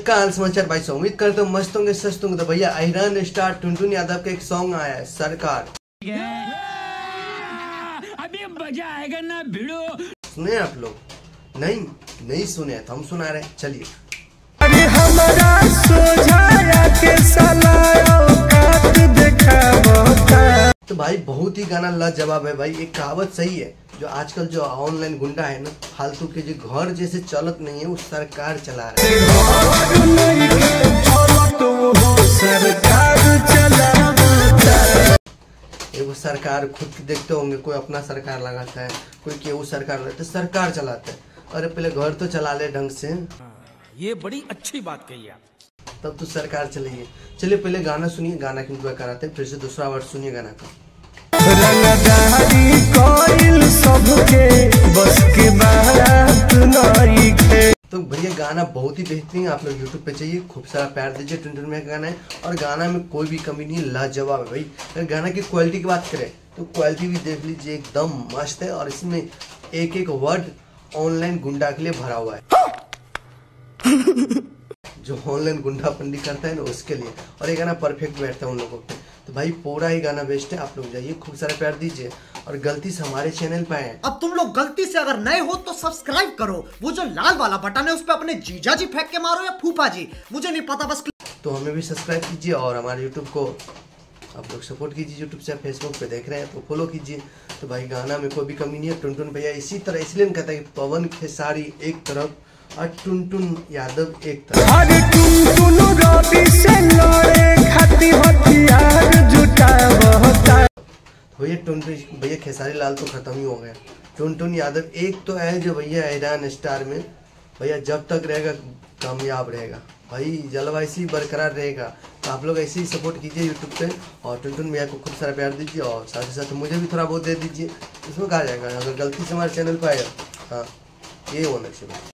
का हाल समाचार भाई साहब, उम्मीद करते हो मस्त होंगे, सस्त होंगे। तो भैया आयरन स्टार टुनटुन यादव का एक सॉन्ग आया है सरकार, अभी मजा आएगा ना भिड़ो। सुने आप लोग? नहीं सुने तो हम सुना रहे, चलिए। तो भाई बहुत ही गाना लाजवाब है भाई। एक कहावत सही है, जो आजकल जो ऑनलाइन गुंडा है ना, फालतू के जो घर जैसे चलत नहीं है, वो सरकार चला रहा है। वो सरकार खुद देखते होंगे, कोई अपना सरकार लगाता है, कोई केहू सरकार लगाता है, सरकार चलाता है। अरे पहले घर तो चला ले ढंग से। ये बड़ी अच्छी बात कही आप, तब तो सरकार चलेगी। चलिए पहले गाना सुनिए, गाना की एंजॉय कराते हैं, फिर से दूसरा वर्ड सुनिए गाना का। तो भैया गाना बहुत ही बेहतरीन, आप लोग यूट्यूब पे चाहिए, खूब सारा प्यार दीजिए। टुनटुन में गाना है और गाना में कोई भी कमी नहीं है, लाजवाब है भाई। अगर गाना की क्वालिटी की बात करें तो क्वालिटी भी देख लीजिए, एकदम मस्त है। और इसमें एक एक वर्ड ऑनलाइन गुंडा के लिए भरा हुआ है, जो ऑनलाइन गुंडापंडी करता है ना उसके लिए। और ये गाना परफेक्ट बैठता है उन लोगों पे। तो भाई पूरा ही गाना बेस्ट है, आप लोग जाइए, खूब सारा प्यार दीजिए। और गलती से हमारे चैनल पे आए, अब तुम लोग गलती से अगर नए हो तो सब्सक्राइब करो, वो जो लाल वाला बटन है उस पे अपने जीजा जी फेंक के मारो या फूफा जी, मुझे नहीं पता, बस। तो हमें भी सब्सक्राइब कीजिए और हमारे यूट्यूब को आप लोग सपोर्ट कीजिए। यूट्यूब से फेसबुक पे देख रहे हैं तो फॉलो कीजिए। तो भाई गाना में कोई भी कमी नहीं है। टुनटुन भैया इसी तरह इसलिए कहता है कि पवन खेसारी एक तरफ और टुनटुन यादव एक तरफ। भैया टुनटुन भैया खेसारी लाल तो खत्म ही हो गया, टुनटुन यादव एक तो है जो भैया आयरन स्टार में भैया जब तक रहेगा कामयाब रहेगा भाई, जलवा ऐसे ही बरकरार रहेगा। तो आप लोग ऐसे ही सपोर्ट कीजिए यूट्यूब पे और टुनटुन भैया को खूब सारा प्यार दीजिए और साथ ही साथ मुझे भी थोड़ा बहुत दे दीजिए। इसमें कहा जाएगा अगर गलती से हमारे चैनल पर आएगा, हाँ ये होना चाहिए।